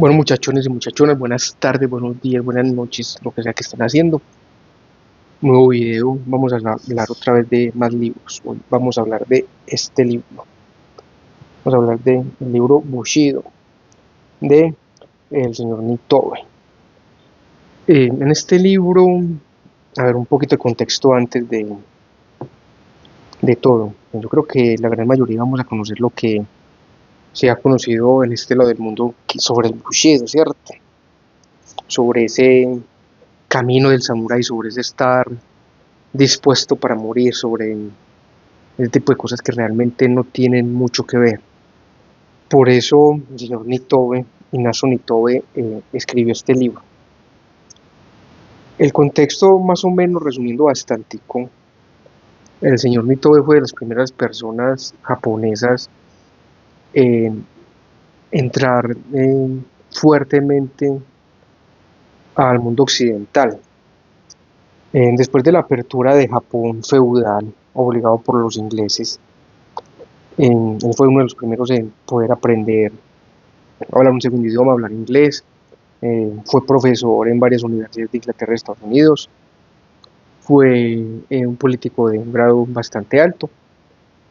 Bueno, muchachones y muchachonas, buenas tardes, buenos días, buenas noches, lo que sea que estén haciendo. Nuevo video, vamos a hablar otra vez de más libros. Hoy vamos a hablar de este libro. Vamos a hablar del libro Bushido, de el señor Nitobe. En este libro, a ver, un poquito de contexto antes de todo. Yo creo que la gran mayoría vamos a conocer lo que se ha conocido en este lado del mundo sobre el Bushido, ¿cierto? Sobre ese camino del samurái, sobre ese estar dispuesto para morir, sobre ese tipo de cosas que realmente no tienen mucho que ver. Por eso el señor Nitobe, Inazo Nitobe, escribió este libro. El contexto, más o menos resumiendo bastante, el señor Nitobe fue de las primeras personas japonesas en entrar fuertemente al mundo occidental. Después de la apertura de Japón feudal, obligado por los ingleses, él fue uno de los primeros en poder aprender a hablar un segundo idioma, hablar inglés. Fue profesor en varias universidades de Inglaterra y Estados Unidos. Fue un político de un grado bastante alto.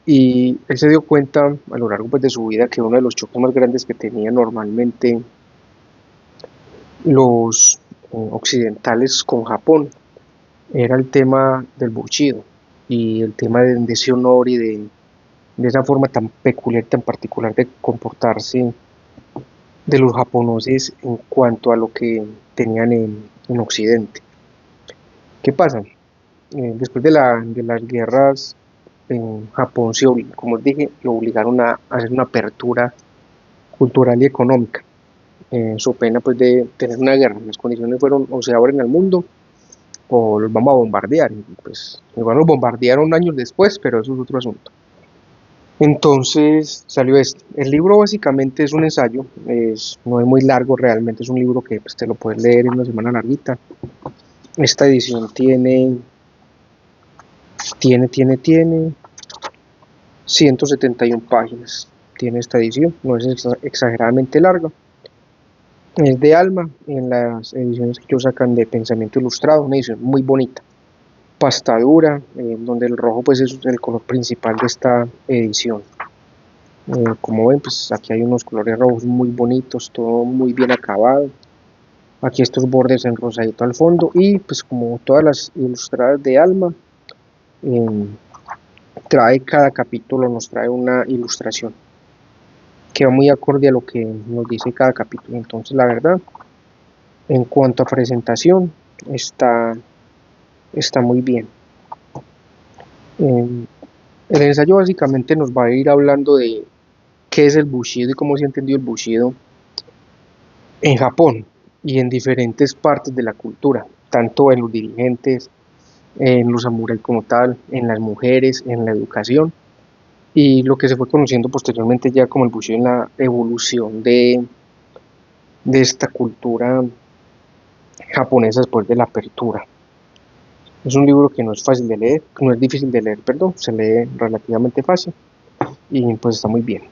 Y él se dio cuenta a lo largo pues, de su vida que uno de los choques más grandes que tenían normalmente los occidentales con Japón era el tema del Bushido y el tema de ese honor y de esa forma tan peculiar, tan particular de comportarse de los japoneses en cuanto a lo que tenían en Occidente. ¿Qué pasa? Después de las guerras en Japón, como dije, lo obligaron a hacer una apertura cultural y económica, su pena pues de tener una guerra. Las condiciones fueron o se abren al mundo o los vamos a bombardear. Y, pues igual los bombardearon años después, pero eso es otro asunto. Entonces salió esto. El libro básicamente es un ensayo, no es muy largo realmente, es un libro que pues, te lo puedes leer en una semana larguita. Esta edición tiene 171 páginas. Tiene esta edición, no es exageradamente larga. Es de Alma, en las ediciones que ellos sacan de Pensamiento Ilustrado, una edición muy bonita. Pasta dura, donde el rojo pues es el color principal de esta edición. Como ven, pues aquí hay unos colores rojos muy bonitos, todo muy bien acabado. Aquí estos bordes en rosadito al fondo y pues como todas las ilustradas de Alma, eh, trae cada capítulo, nos trae una ilustración que va muy acorde a lo que nos dice cada capítulo. Entonces la verdad, en cuanto a presentación, está muy bien. El ensayo básicamente nos va a ir hablando de qué es el Bushido y cómo se ha entendido el Bushido en Japón y en diferentes partes de la cultura, tanto en los dirigentes, en los samuráis como tal, en las mujeres, en la educación y lo que se fue conociendo posteriormente ya como el Bushido en la evolución de esta cultura japonesa después de la apertura. Es un libro que no es fácil de leer, no es difícil de leer, perdón, se lee relativamente fácil y pues está muy bien.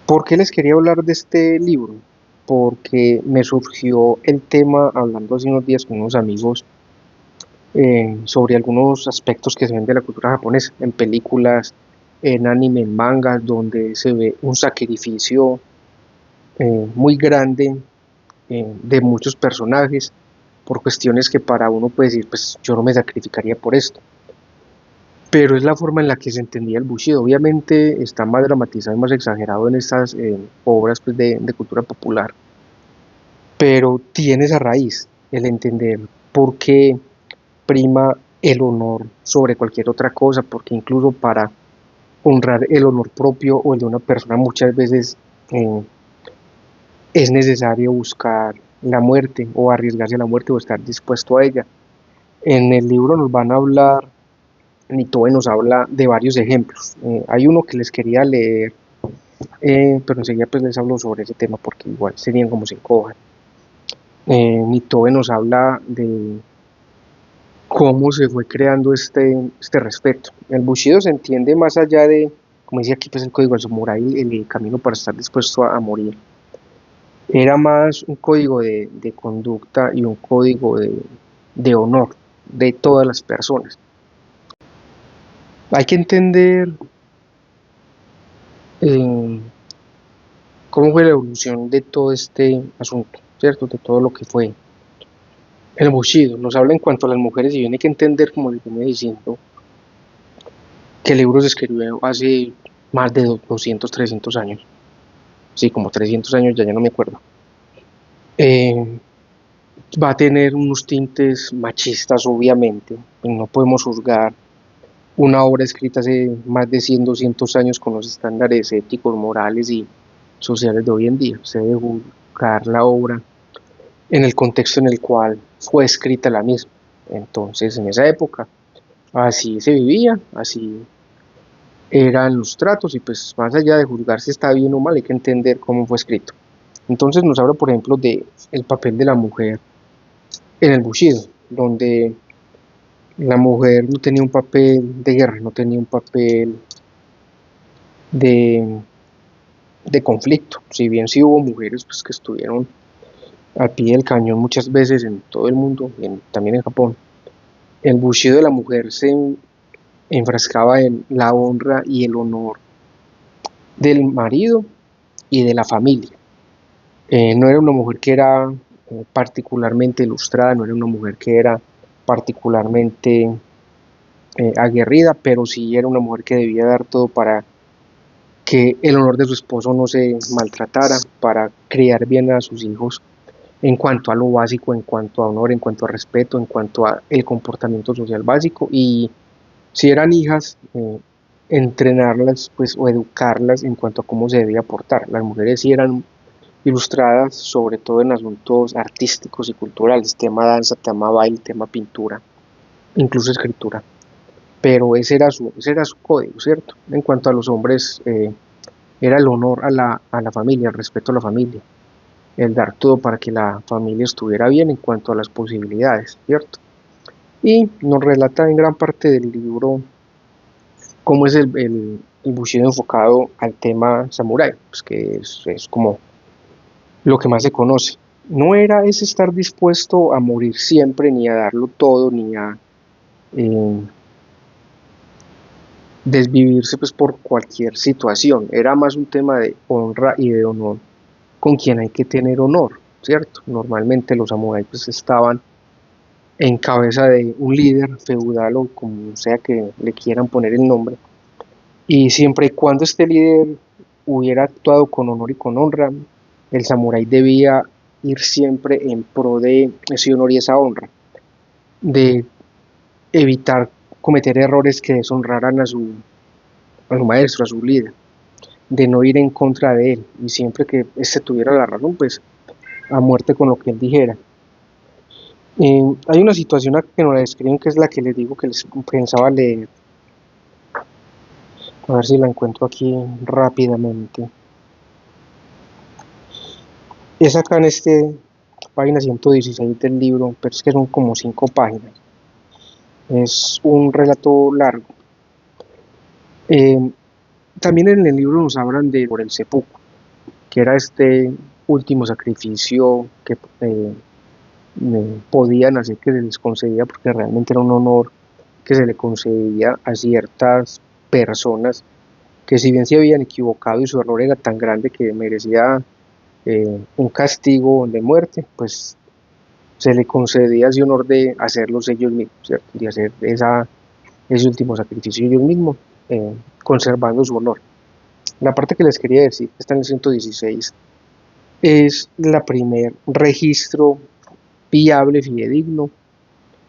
¿Por qué les quería hablar de este libro? Porque me surgió el tema hablando hace unos días con unos amigos sobre algunos aspectos que se ven de la cultura japonesa en películas, en anime, en mangas, donde se ve un sacrificio muy grande de muchos personajes por cuestiones que para uno puede decir, pues yo no me sacrificaría por esto. Pero es la forma en la que se entendía el Bushido. Obviamente está más dramatizado y más exagerado en estas obras pues, de cultura popular, pero tiene esa raíz, el entender por qué prima el honor sobre cualquier otra cosa, porque incluso para honrar el honor propio o el de una persona muchas veces eh, es necesario buscar la muerte o arriesgarse a la muerte o estar dispuesto a ella. En el libro nos van a hablar, Nitobe nos habla de varios ejemplos. Hay uno que les quería leer, pero enseguida pues les hablo sobre ese tema porque igual serían como 5 hojas. Nitobe nos habla de cómo se fue creando este respeto. El Bushido se entiende más allá de, como decía aquí pues el código del samurái, el camino para estar dispuesto a morir. era más un código de conducta y un código de honor de todas las personas. Hay que entender eh, cómo fue la evolución de todo este asunto, ¿cierto? De todo lo que fue el Bushido. Nos habla en cuanto a las mujeres y bien hay que entender, como les venía diciendo, que el libro se escribió hace más de 200, 300 años. Sí, como 300 años, ya no me acuerdo. Eh, Va a tener unos tintes machistas, obviamente. No podemos juzgar una obra escrita hace más de 100, 200 años con los estándares éticos, morales y sociales de hoy en día. Se debe juzgar la obra en el contexto en el cual fue escrita la misma. Entonces, en esa época, así se vivía, así eran los tratos y pues más allá de juzgar si está bien o mal, hay que entender cómo fue escrito. Entonces nos habla, por ejemplo, de el papel de la mujer en el Bushido, donde la mujer no tenía un papel de guerra, no tenía un papel de, de conflicto. Si bien sí hubo mujeres pues, que estuvieron al pie del cañón muchas veces en todo el mundo, también en Japón, el Bushido de la mujer se enfrascaba en la honra y el honor del marido y de la familia. No era una mujer que era particularmente ilustrada, no era una mujer que era particularmente aguerrida, pero sí era una mujer que debía dar todo para que el honor de su esposo no se maltratara, para criar bien a sus hijos en cuanto a lo básico, en cuanto a honor, en cuanto a respeto, en cuanto a el comportamiento social básico. Y si eran hijas, entrenarlas pues, o educarlas en cuanto a cómo se debía portar. Las mujeres sí eran ilustradas, sobre todo en asuntos artísticos y culturales, tema danza, tema baile, tema pintura, incluso escritura. Pero ese era su código, ¿cierto? En cuanto a los hombres, era el honor a la familia, el respeto a la familia, el dar todo para que la familia estuviera bien en cuanto a las posibilidades, ¿cierto? Y nos relata en gran parte del libro cómo es el Bushido enfocado al tema samurái, pues que es como lo que más se conoce. No era ese estar dispuesto a morir siempre, ni a darlo todo, ni a eh, desvivirse pues, por cualquier situación. Era más un tema de honra y de honor con quien hay que tener honor, ¿cierto? Normalmente los samuráis pues, estaban en cabeza de un líder feudal o como sea que le quieran poner el nombre. Y siempre y cuando este líder hubiera actuado con honor y con honra, el samurái debía ir siempre en pro de ese honor y esa honra, de evitar cometer errores que deshonraran a su maestro, a su líder, de no ir en contra de él, y siempre que éste tuviera la razón, pues a muerte con lo que él dijera. Hay una situación que nos la describen que es la que les digo que les pensaba leer, a ver si la encuentro aquí rápidamente. Es acá en página 116 del libro, pero es que son como 5 páginas. Es un relato largo. Eh, También en el libro nos hablan de por el seppuku, que era este último sacrificio que podían hacer que se les concedía, porque realmente era un honor que se le concedía a ciertas personas que si bien se habían equivocado y su error era tan grande que merecía un castigo de muerte, pues se le concedía ese honor de hacerlos ellos mismos, ¿cierto? De hacer ese último sacrificio ellos mismos, conservando su honor. La parte que les quería decir, está en el 116, es la primer registro viable, fidedigno,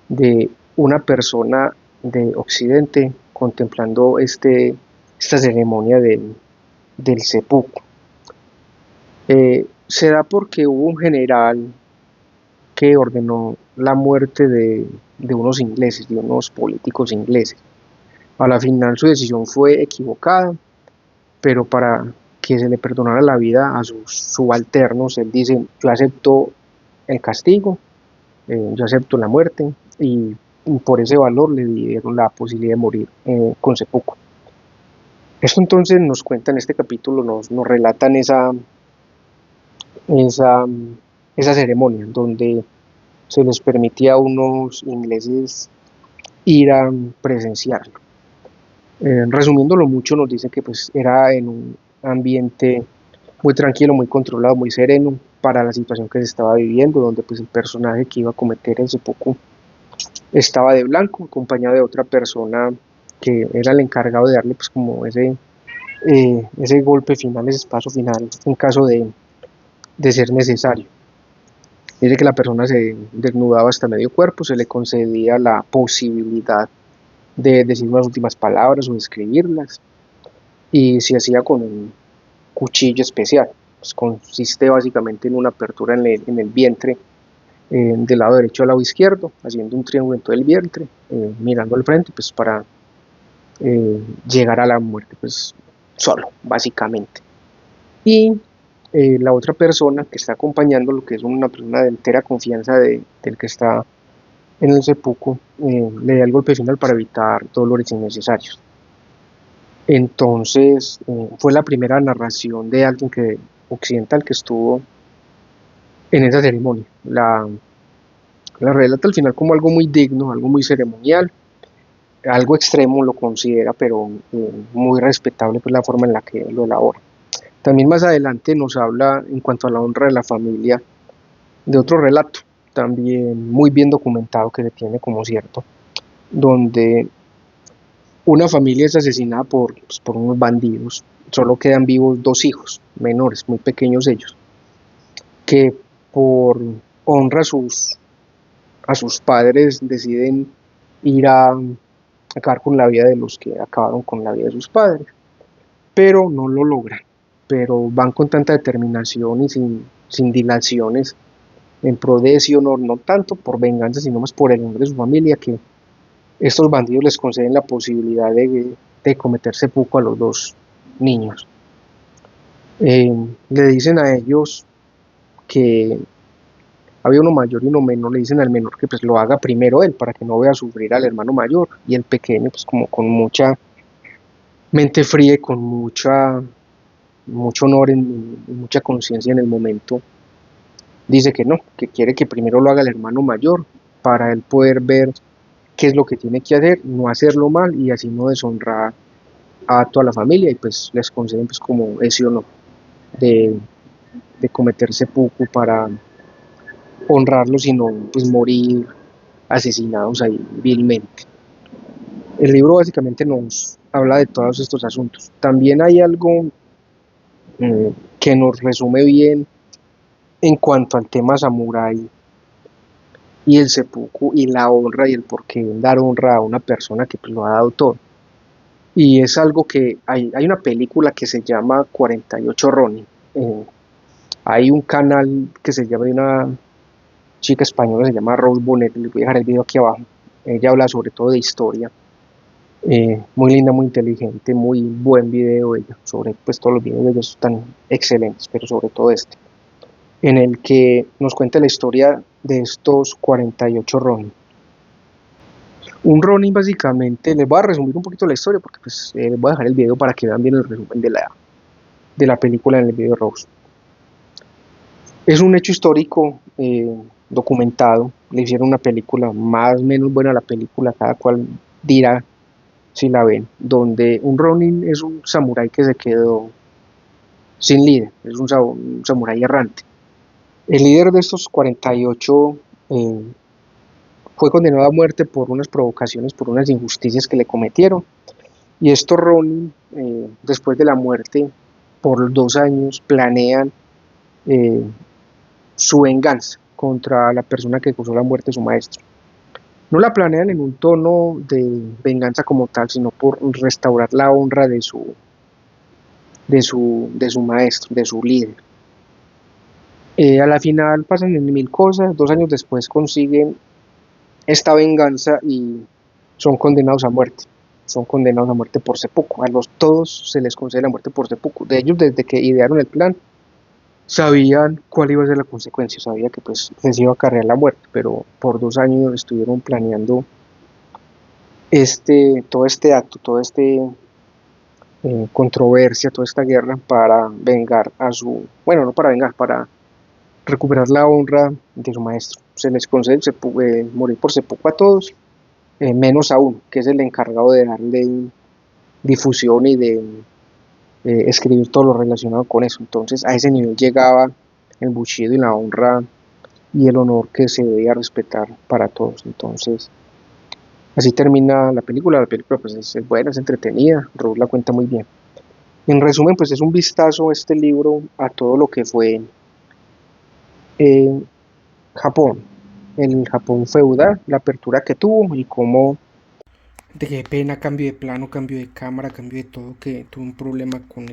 de una persona de Occidente contemplando esta ceremonia del seppuku. Se da porque hubo un general que ordenó la muerte de unos ingleses, de unos políticos ingleses. A la final su decisión fue equivocada, pero para que se le perdonara la vida a sus subalternos, él dice, yo acepto el castigo, yo acepto la muerte, y por ese valor le dieron la posibilidad de morir con seppuku. Esto entonces nos cuenta en este capítulo, nos relatan esa, esa ceremonia donde se les permitía a unos ingleses ir a presenciarlo. Resumiéndolo mucho, nos dice que pues era en un ambiente muy tranquilo, muy controlado, muy sereno para la situación que se estaba viviendo, donde pues el personaje que iba a cometer el seppuku estaba de blanco, acompañado de otra persona que era el encargado de darle pues como ese golpe final, ese espacio final en caso de ser necesario. Dice que la persona se desnudaba hasta medio cuerpo, se le concedía la posibilidad de decir unas últimas palabras o de escribirlas, y se hacía con un cuchillo especial. Pues consiste básicamente en una apertura en el vientre, del lado derecho al lado izquierdo, haciendo un triángulo en todo el vientre, mirando al frente, pues para llegar a la muerte, pues solo, básicamente. Y la otra persona que está acompañando, lo que es una persona de entera confianza del que está en el seppuku, le da el golpe final para evitar dolores innecesarios. Entonces, fue la primera narración de alguien occidental que estuvo en esa ceremonia. La relata al final como algo muy digno, algo muy ceremonial, algo extremo lo considera, pero muy respetable pues, la forma en la que lo elabora. También más adelante nos habla en cuanto a la honra de la familia de otro relato, también muy bien documentado que se tiene como cierto, donde una familia es asesinada por unos bandidos, solo quedan vivos dos hijos menores, muy pequeños ellos, que por honra a sus padres deciden ir a acabar con la vida de los que acabaron con la vida de sus padres, pero no lo logran, pero van con tanta determinación y sin dilaciones en pro de ese honor, no tanto por venganza, sino más por el honor de su familia, que estos bandidos les conceden la posibilidad de cometer seppuku a los dos niños. Le dicen a ellos que había uno mayor y uno menor, le dicen al menor que pues lo haga primero él para que no vea sufrir al hermano mayor, y el pequeño pues como con mucha mente fría y con mucho honor y mucha conciencia en el momento, dice que no, que quiere que primero lo haga el hermano mayor para él poder ver qué es lo que tiene que hacer, no hacerlo mal y así no deshonrar a toda la familia, y pues les conceden pues como ese honor de, de cometer seppuku para honrarlos y no pues morir asesinados ahí vilmente. El libro básicamente nos habla de todos estos asuntos. También hay algo que nos resume bien en cuanto al tema samurái y el seppuku y la honra y el por qué dar honra a una persona que pues, lo ha dado todo. Y es algo que hay una película que se llama 48 Ronin. Hay un canal que se llama de una chica española, se llama Rose Bonnet, les voy a dejar el video aquí abajo. Ella habla sobre todo de historia, muy linda, muy inteligente, muy buen video ella, sobre pues todos los videos de ellos están excelentes, pero sobre todo este, en el que nos cuenta la historia de estos 48 Ronin. Un Ronin básicamente, les voy a resumir un poquito la historia porque pues les voy a dejar el video para que vean bien el resumen de la película en el video Rose. Es un hecho histórico documentado, le hicieron una película, más o menos buena la película, cada cual dirá si la ven, donde un Ronin es un samurái que se quedó sin líder, es un samurái errante. El líder de estos 48 eh, fue condenado a muerte por unas provocaciones, por unas injusticias que le cometieron, y estos Ronin, después de la muerte, por 2 años, planean eh, su venganza contra la persona que causó la muerte de su maestro. No la planean en un tono de venganza como tal, sino por restaurar la honra de su maestro, de su líder. A la final pasan mil cosas, 2 años después consiguen esta venganza y son condenados a muerte. Son condenados a muerte por seppuku. A los todos se les concede la muerte por seppuku. De ellos, desde que idearon el plan, sabían cuál iba a ser la consecuencia, sabía que pues les iba a acarrear la muerte, pero por 2 años estuvieron planeando todo este acto, todo este controversia, toda esta guerra para vengar bueno, no para vengar, para recuperar la honra de su maestro. Se les concede morir por seppuku a todos, menos a uno, que es el encargado de darle difusión y de escribir todo lo relacionado con eso. Entonces a ese nivel llegaba el Bushido y la honra y el honor que se debía respetar para todos. Entonces así termina la película pues es buena, es entretenida, Rose la cuenta muy bien. En resumen, pues es un vistazo este libro a todo lo que fue eh, Japón, el Japón feudal, la apertura que tuvo y cómo de qué pena, cambio de plano, cambio de cámara, cambio de todo, que tuvo un problema con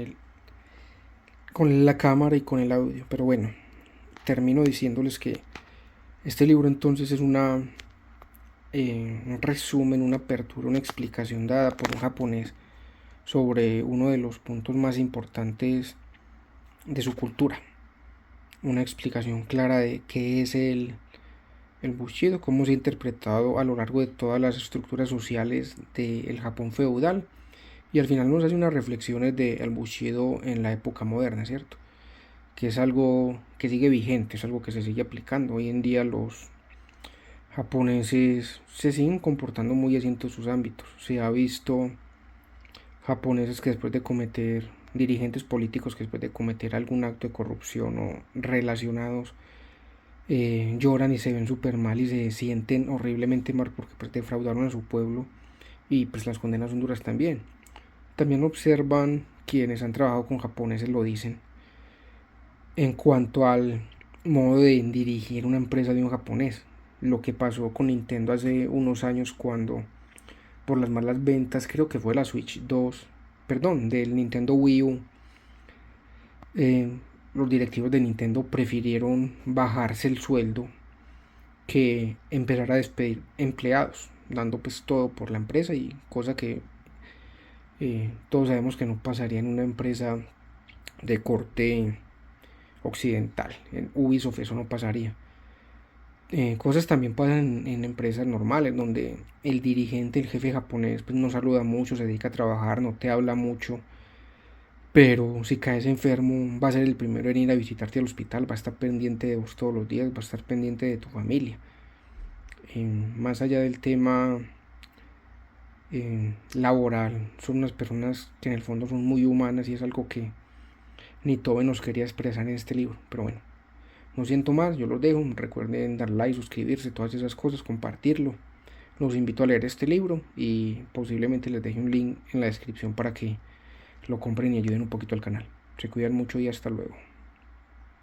la cámara y con el audio. Pero bueno, termino diciéndoles que este libro entonces es un resumen, una apertura, una explicación dada por un japonés sobre uno de los puntos más importantes de su cultura. Una explicación clara de qué es el Bushido, cómo se ha interpretado a lo largo de todas las estructuras sociales del Japón feudal, y al final nos hace unas reflexiones del Bushido en la época moderna, ¿cierto? Que es algo que sigue vigente, es algo que se sigue aplicando. Hoy en día los japoneses se siguen comportando muy así en todos sus ámbitos. Se ha visto japoneses que después de cometer, dirigentes políticos que después de cometer algún acto de corrupción o relacionados, lloran y se ven súper mal y se sienten horriblemente mal porque pues defraudaron a su pueblo, y pues las condenas son duras también. También observan, quienes han trabajado con japoneses lo dicen, en cuanto al modo de dirigir una empresa de un japonés. Lo que pasó con Nintendo hace unos años cuando, por las malas ventas, creo que fue la Switch 2, perdón, del Nintendo Wii U, eh, los directivos de Nintendo prefirieron bajarse el sueldo que empezar a despedir empleados, dando pues todo por la empresa, y cosa que todos sabemos que no pasaría en una empresa de corte occidental. En Ubisoft eso no pasaría. Cosas también pasan en empresas normales donde el dirigente, el jefe japonés, pues no saluda mucho, se dedica a trabajar, no te habla mucho, pero si caes enfermo va a ser el primero en ir a visitarte al hospital, va a estar pendiente de vos todos los días, va a estar pendiente de tu familia. Más allá del tema laboral, son unas personas que en el fondo son muy humanas, y es algo que ni Tobe nos quería expresar en este libro. Pero bueno, no siento más, yo los dejo. Recuerden dar like, suscribirse, todas esas cosas, compartirlo. Los invito a leer este libro y posiblemente les deje un link en la descripción para que lo compren y ayuden un poquito al canal. Se cuidan mucho y hasta luego.